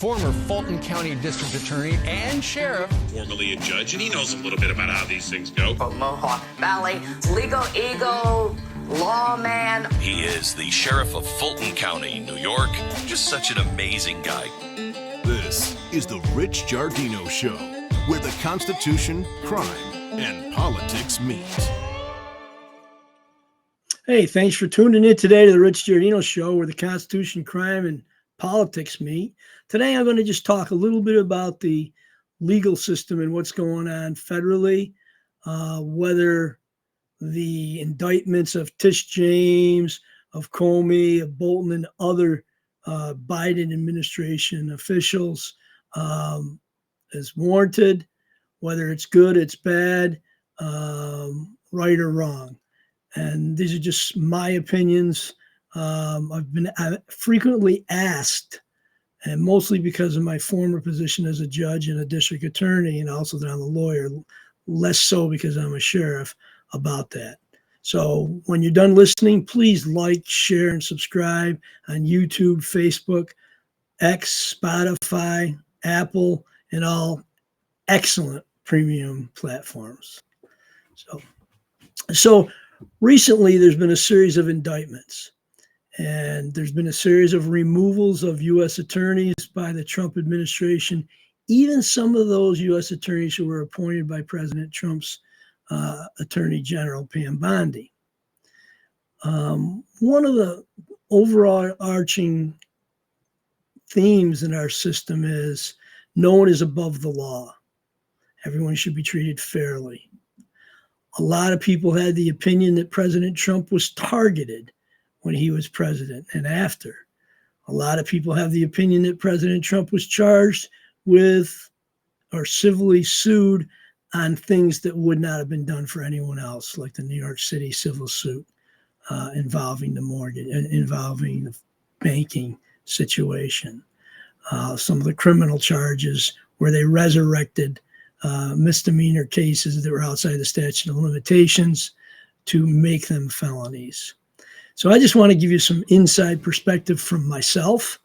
former Fulton County District Attorney and Sheriff. Formerly a judge, and he knows a little bit about how these things go. From Mohawk Valley, legal eagle, lawman. He is the Sheriff of Fulton County, New York. Just such an amazing guy. This is the Rich Giardino Show, where the Constitution, crime, and politics meet. Hey, thanks for tuning in today to the Rich Giardino Show, where the Constitution, crime, and politics meet. Today, I'm going to just talk a little bit about the legal system and what's going on federally, whether the indictments of Tish James, of Comey, of Bolton, and other Biden administration officials is warranted, whether it's good, it's bad, right or wrong. And these are just my opinions. I've been frequently asked, and mostly because of my former position as a judge and a district attorney, and also that I'm a lawyer, less so because I'm a sheriff, about that. So when you're done listening, please like, share, and subscribe on YouTube, Facebook, X, Spotify, Apple, and all excellent premium platforms. So recently, there's been a series of indictments, and there's been a series of removals of U.S. attorneys by the Trump administration, even some of those U.S. attorneys who were appointed by President Trump's Attorney General, Pam Bondi. One of the overarching themes in our system is no one is above the law. Everyone should be treated fairly. A lot of people had the opinion that President Trump was targeted when he was president and after. A lot of people have the opinion that President Trump was charged with or civilly sued on things that would not have been done for anyone else, like the New York City civil suit involving the mortgage, involving the banking situation. Some of the criminal charges where they resurrected misdemeanor cases that were outside the statute of limitations to make them felonies. So I just want to give you some inside perspective from myself,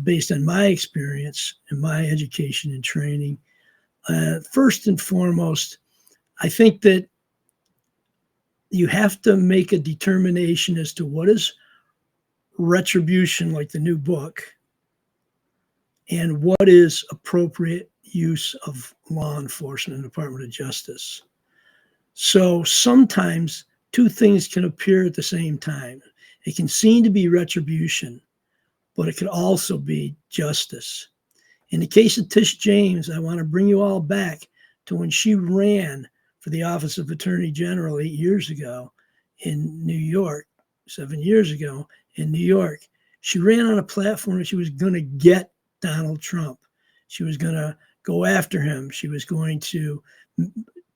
based on my experience and my education and training. First and foremost, I think that you have to make a determination as to what is retribution, like the new book, and what is appropriate use of law enforcement and Department of Justice. So sometimes two things can appear at the same time. It can seem to be retribution, but it could also be justice. In the case of Tish James, I want to bring you all back to when she ran for the office of Attorney General 8 years ago in New York, 7 years ago in New York. She ran on a platform that she was going to get Donald Trump. She was going to go after him. She was going to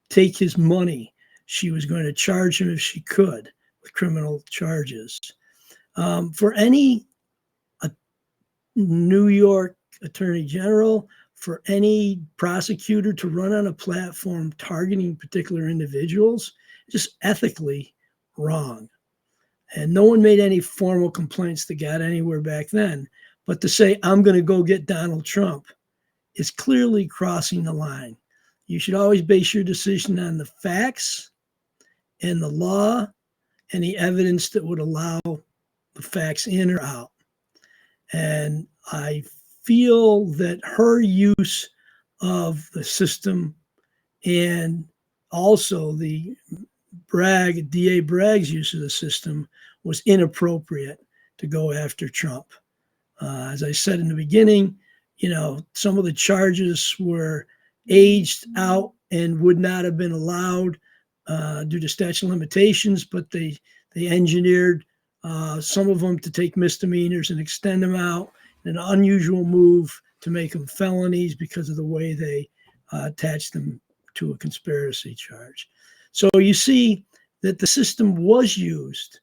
take his money. She was going to charge him if she could with criminal charges. For any New York Attorney General, for any prosecutor to run on a platform targeting particular individuals, just ethically wrong. And no one made any formal complaints that got anywhere back then. But to say, I'm going to go get Donald Trump is clearly crossing the line. You should always base your decision on the facts and the law and the evidence that would allow the facts in or out. And I feel that her use of the system and also the DA Bragg's use of the system was inappropriate to go after Trump. As I said in the beginning, some of the charges were aged out and would not have been allowed due to statute of limitations, but they engineered some of them to take misdemeanors and extend them out, an unusual move to make them felonies because of the way they attached them to a conspiracy charge. So you see that the system was used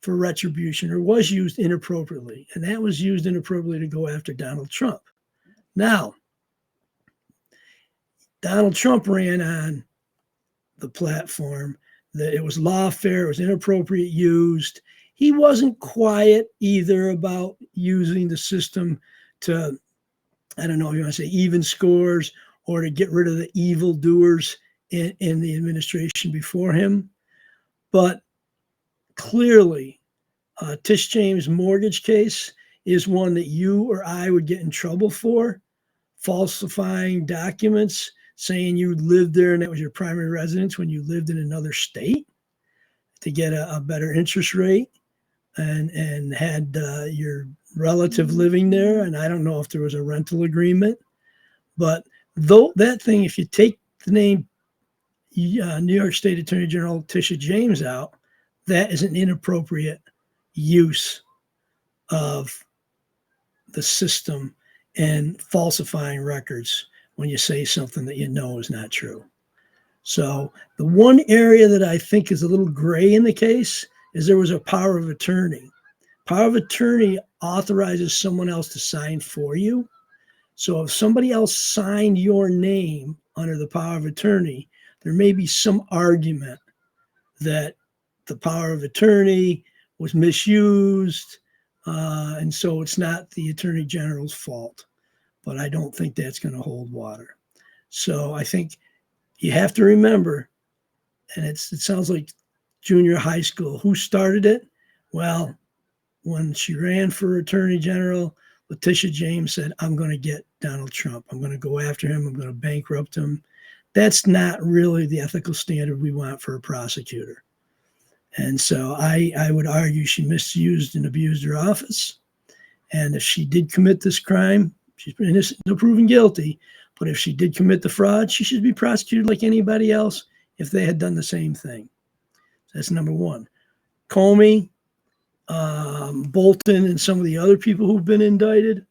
for retribution or was used inappropriately, and that was used inappropriately to go after Donald Trump. Now, Donald Trump ran on the platform that it was lawfare, it was inappropriate used. He wasn't quiet either about using the system to I don't know if you want to say even scores or to get rid of the evildoers in the administration before him. But clearly, Tish James' mortgage case is one that you or I would get in trouble for. Falsifying documents, saying you lived there and that was your primary residence when you lived in another state to get a better interest rate and had your relative living there. And I don't know if there was a rental agreement, but though that thing, if you take the name New York State Attorney General Tisha James out, that is an inappropriate use of the system and falsifying records when you say something that you know is not true. So the one area that I think is a little gray in the case is there was a power of attorney. Power of attorney authorizes someone else to sign for you. So if somebody else signed your name under the power of attorney, there may be some argument that the power of attorney was misused, and so it's not the attorney general's fault. But I don't think that's going to hold water. So I think you have to remember, and it sounds like junior high school. Who started it? Well, when she ran for attorney general, Letitia James said, I'm going to get Donald Trump. I'm going to go after him. I'm going to bankrupt him. That's not really the ethical standard we want for a prosecutor. And so I would argue she misused and abused her office. And if she did commit this crime, she's been innocent until proven guilty. But if she did commit the fraud, she should be prosecuted like anybody else if they had done the same thing. That's number one. Comey, Bolton, and some of the other people who've been indicted.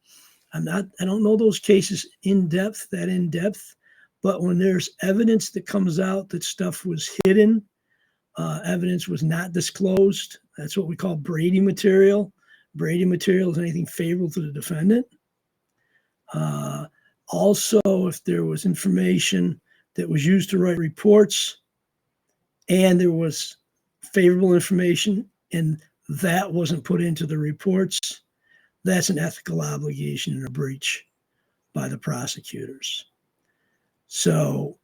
I don't know those cases in depth, but when there's evidence that comes out that stuff was hidden, evidence was not disclosed, that's what we call Brady material. Brady material is anything favorable to the defendant. Also, if there was information that was used to write reports and there was favorable information and that wasn't put into the reports, that's an ethical obligation and a breach by the prosecutors. So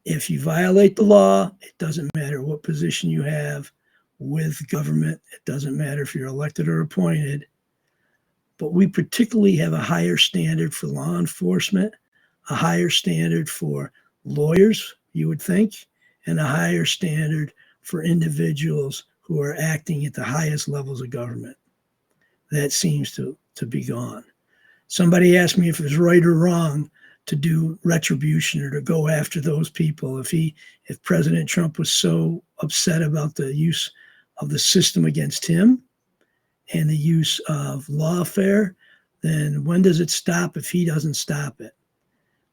if you violate the law, it doesn't matter what position you have with government. It doesn't matter if you're elected or appointed. But we particularly have a higher standard for law enforcement, a higher standard for lawyers, you would think, and a higher standard for individuals who are acting at the highest levels of government. That seems to be gone. Somebody asked me if it was right or wrong to do retribution or to go after those people. If President Trump was so upset about the use of the system against him and the use of lawfare, then when does it stop if he doesn't stop it?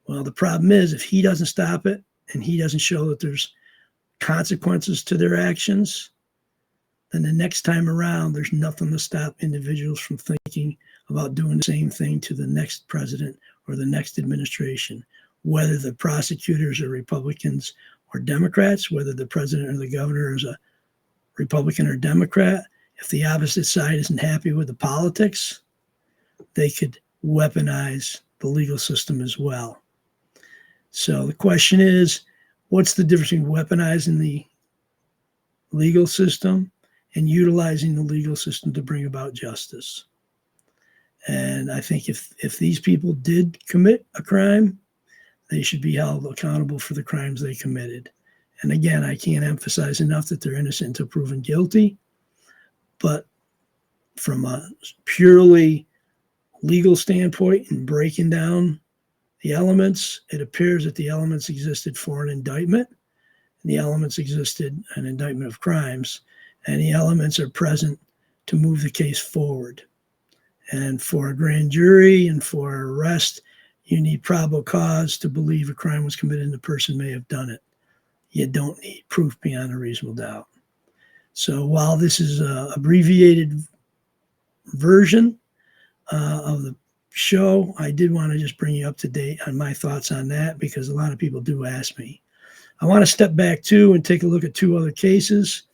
Well, the problem is if he doesn't stop it and he doesn't show that there's consequences to their actions, then the next time around, there's nothing to stop individuals from thinking about doing the same thing to the next president or the next administration, whether the prosecutors are Republicans or Democrats, whether the president or the governor is a Republican or Democrat. If the opposite side isn't happy with the politics, they could weaponize the legal system as well. So the question is, what's the difference between weaponizing the legal system and utilizing the legal system to bring about justice? And I think if these people did commit a crime, they should be held accountable for the crimes they committed. And again, I can't emphasize enough that they're innocent until proven guilty. But from a purely legal standpoint and breaking down the elements, it appears that the elements existed for an indictment, and the elements existed an indictment of crimes, and the elements are present to move the case forward. And for a grand jury and for arrest, you need probable cause to believe a crime was committed and the person may have done it. You don't need proof beyond a reasonable doubt. So while this is an abbreviated version of the show, I did want to just bring you up to date on my thoughts on that because a lot of people do ask me. I want to step back too and take a look at two other cases.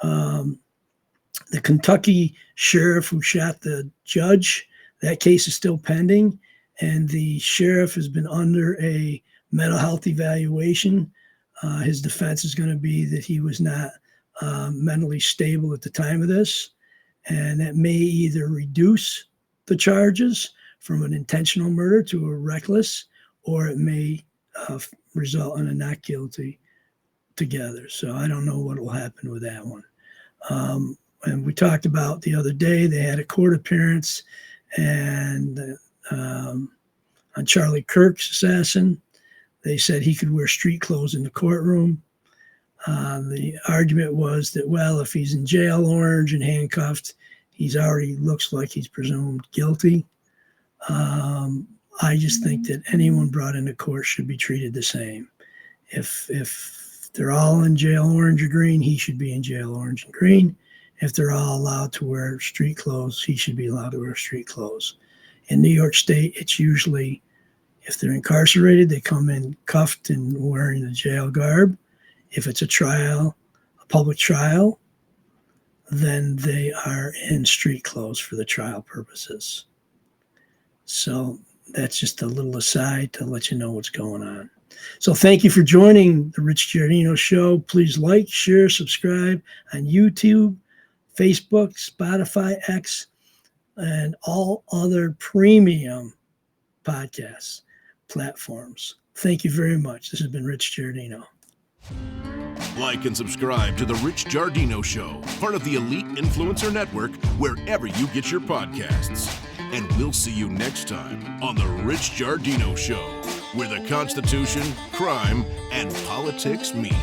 The Kentucky sheriff who shot the judge, that case is still pending. and the sheriff has been under a mental health evaluation. His defense is going to be that he was not mentally stable at the time of this, and that may either reduce the charges from an intentional murder to a reckless, or it may result in a not guilty together. So I don't know what will happen with that one. And we talked about the other day, they had a court appearance and on Charlie Kirk's assassin. They said he could wear street clothes in the courtroom. The argument was that, well, if he's in jail orange and handcuffed, he's already looks like he's presumed guilty. I just think that anyone brought into court should be treated the same. If they're all in jail orange or green, he should be in jail orange and green. If they're all allowed to wear street clothes, he should be allowed to wear street clothes. In New York State, it's usually, if they're incarcerated, they come in cuffed and wearing the jail garb. If it's a trial, a public trial, then they are in street clothes for the trial purposes. So that's just a little aside to let you know what's going on. So thank you for joining the Rich Giardino Show. Please like, share, subscribe on YouTube, Facebook, Spotify, X, and all other premium podcasts platforms. Thank you very much. This has been Rich Giardino. Like and subscribe to The Rich Giardino Show, part of the Elite Influencer Network, wherever you get your podcasts. And we'll see you next time on The Rich Giardino Show, where the Constitution, crime, and politics meet.